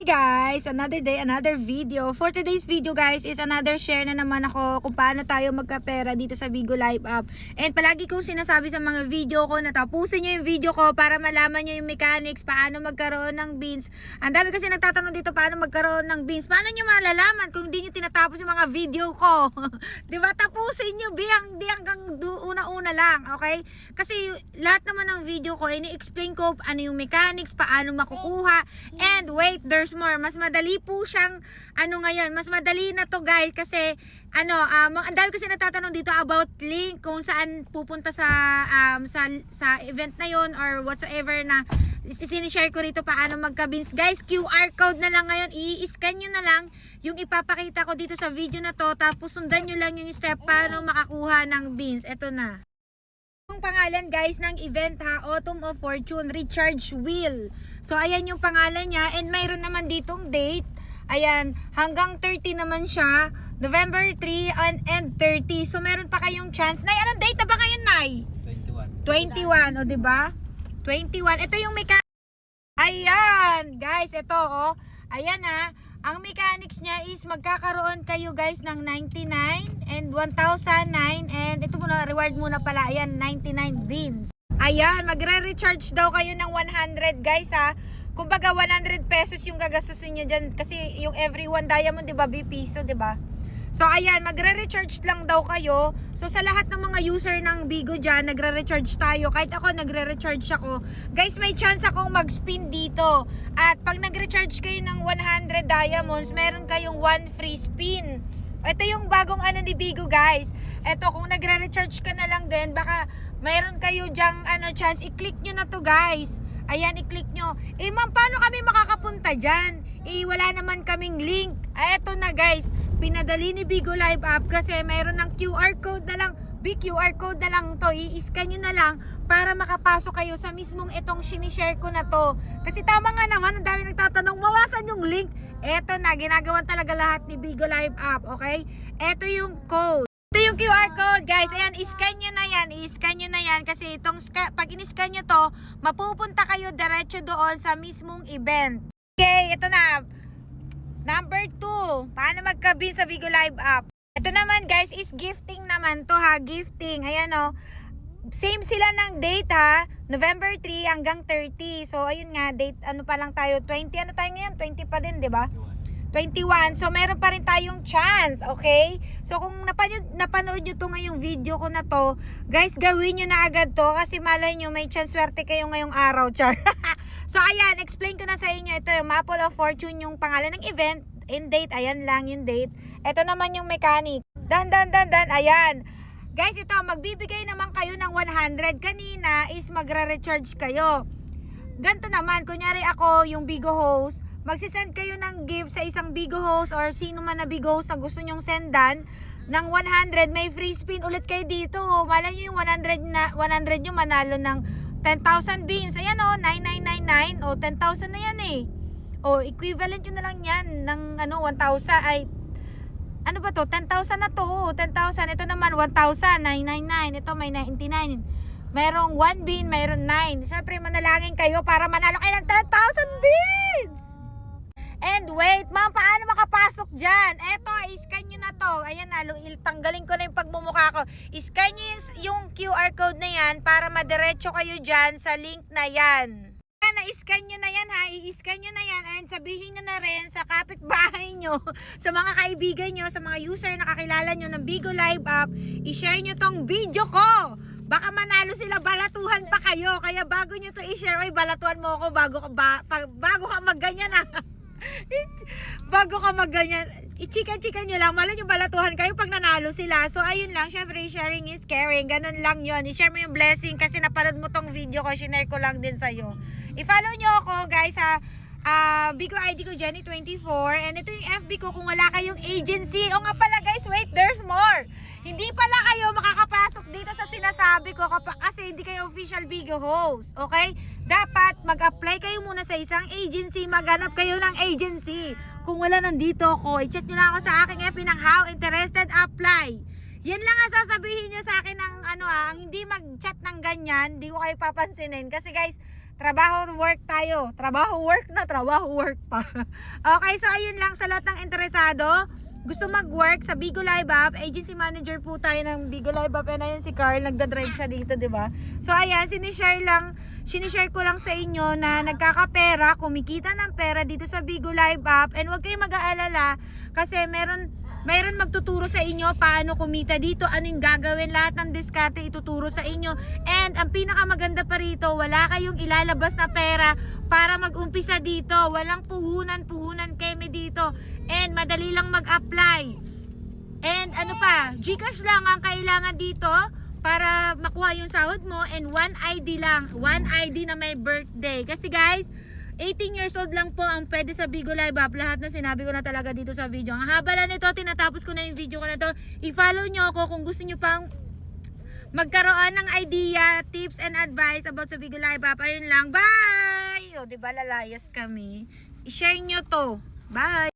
Hey guys, another day, another video. For today's video guys is another share na naman ako kung paano tayo magkapera dito sa Bigo Live app. And palagi kong sinasabi sa mga video ko na tapusin nyo yung video ko para malaman nyo yung mechanics, paano magkaroon ng beans. Ang dami kasi nagtatanong dito paano magkaroon ng beans. Paano nyo malalaman kung hindi nyo tinatapos yung mga video ko? Diba? Tapusin nyo, di hanggang una-una lang, okay? Kasi lahat naman ng video ko, ini-explain ko ano yung mechanics, paano makukuha. And wait, there's more. Mas madali po siyang ngayon, mas madali na to guys kasi ang dami kasi natatanong dito about link kung saan pupunta sa event na yon or whatsoever na sinishare ko rito paano magka-beans. Guys, QR code na lang ngayon, i-scan nyo na lang yung ipapakita ko dito sa video na to, tapos sundan nyo lang yung step paano makakuha ng beans. Ito na yung pangalan guys ng event ha, Autumn of Fortune Recharge Wheel. So ayan yung pangalan niya, and mayroon naman ditong date. Ayan, hanggang 30 naman siya, November 3 and 30. So meron pa kayong chance. Nay, anong date na ba kayo, Nay? 21, o diba? 21. Ito yung mechanics. Ayan, guys, ito ayan ha. Ang mechanics niya is magkakaroon kayo guys ng 99 and 1,009, and ito muna, reward muna pala, ayan, 99 beans. Ayan, magre-recharge daw kayo ng 100 guys ha. Kumbaga 100 pesos yung gagastusin nyo dyan kasi yung every 1 diamond, diba, piso, diba? So ayan, magre-recharge lang daw kayo. So sa lahat ng mga user ng Bigo dyan, nagre-recharge tayo. Kahit ako, nagre-recharge ako. Guys, may chance akong mag-spin dito. At pag nag-recharge kayo ng 100 diamonds, meron kayong 1 free spin. Ito yung bagong ni Bigo guys. Ito, kung nagre-recharge ka na lang din, baka meron kayo dyang chance. I-click nyo na to guys. Ayan, i-click nyo. Ma'am, paano kami makakapunta dyan? Wala naman kaming link. Eto na guys, pinadali ni Bigo Live app kasi mayroon ng QR code na lang. Big QR code na lang to. I-scan nyo na lang para makapasok kayo sa mismong itong sinishare ko na to. Kasi tama nga naman, ang dami nagtatanong, mawasan yung link. Eto na, ginagawan talaga lahat ni Bigo Live app, okay? Eto yung code. Ito yung QR code guys. Ayan, i-scan nyo na yan. I-scan nyo na yan kasi pag in-scan nyo to, mapupunta kayo diretso doon sa mismong event. Okay, ito na. Number 2, paano magka-beans sa Bigo Live app. Ito naman guys is gifting naman to ha, gifting. Ayan same sila ng date ha, November 3 hanggang 30. So ayun nga, date pa lang tayo, 20 tayo ngayon, 20 pa din, 'di ba? 21. So meron pa rin tayong chance, okay? So kung napanood nyo to ngayong video ko na to, guys, gawin nyo na agad to kasi malay nyo may chance, swerte kayo ngayong araw, char. So ayan, explain ko na sa inyo. Ito yung Apple of Fortune, yung pangalan ng event, in date, ayan lang yung date. Ito naman yung mechanic. Dan, ayan. Guys, ito, magbibigay naman kayo ng 100. Kanina is magre-recharge kayo. Ganto naman, kunyari ako, yung Bigo host, magsisend kayo ng gift sa isang Bigo host or sino man na Bigo host na gusto nyong sendan ng 100, may free spin ulit kayo dito. Malay nyo yung 100 nyo manalo ng 10,000 beans. Ayan 9999. 10,000 na yan equivalent yun na lang yan ng 1,000 ay ano ba to? 10,000 na to. 10,000. Ito naman 1,999. Ito may 99. Merong 1 bean, mayroon 9. Siyempre manalangin kayo para manalo kayo ng 10,000 beans. And wait, ma'am, paano makapasok dyan? Eto, i-scan nyo na to. Ayan na, tanggalin ko na yung pagmumukha ko. I-scan nyo yung QR code na yan para madiretso kayo dyan sa link na yan. Ayan, na-scan nyo na yan ha. I-scan nyo na yan and sabihin nyo na rin sa kapitbahay nyo, sa mga kaibigan nyo, sa mga user na kakilala nyo ng Bigo Live app, i-share nyo tong video ko. Baka manalo sila, balatuhan pa kayo. Kaya bago nyo to i-share, balatuhan mo ako bago ka magganyan ha. Bago ka magganyan, i-chika-chika nyo lang, malay nyo balatuhan kayo pag nanalo sila. So ayun lang, syempre sharing is caring, ganun lang yon. I-share mo yung blessing kasi napanood mo tong video ko, sinare ko lang din sa'yo. I-follow nyo ako guys sa Bigo ID ko, Jenny24, and ito yung FB ko kung wala kayong agency. O nga pala guys, wait, there's more. Hindi pala kayo makakapasok dito sa sinasabi ko kasi hindi kayo official Bigo host, okay? Dapat mag-apply kayo muna sa isang agency, maghanap kayo ng agency. Kung wala nandito ako, i-chat nyo lang ako sa aking FB ng How Interested Apply. Yan lang ang sasabihin nyo sa akin ng ang hindi mag-chat ng ganyan, hindi ko kayo papansinin. Kasi guys, trabaho work tayo. Trabaho work na, trabaho work pa. Okay, so ayun lang sa lahat ng interesado. Gusto mag-work sa Bigo Live App, agency manager po tayo ng Bigo Live App. And ayun si Carl, nagda-drive siya dito, di ba? So ayan, sinishare ko lang sa inyo na nagkakapera, kumikita ng pera dito sa Bigo Live App. And huwag kayong mag-aalala kasi meron magtuturo sa inyo paano kumita dito, ano yung gagawin, lahat ng diskarte ituturo sa inyo. And ang pinakamaganda pa rito, wala kayong ilalabas na pera para mag-umpisa dito. Walang puhunan keme dito. And madali lang mag-apply. And ano pa, GCash lang ang kailangan dito para makuha yung sahod mo, and one ID lang. One ID na may birthday. Kasi guys, 18 years old lang po ang pwede sa Bigo Live App. Lahat na sinabi ko na talaga dito sa video. Ang haba na nito, tinatapos ko na yung video ko na to. I-follow nyo ako kung gusto nyo pang magkaroon ng idea, tips and advice about sa Bigo Live App. Ayun lang. Bye! O, diba lalayas kami? I-share nyo to. Bye!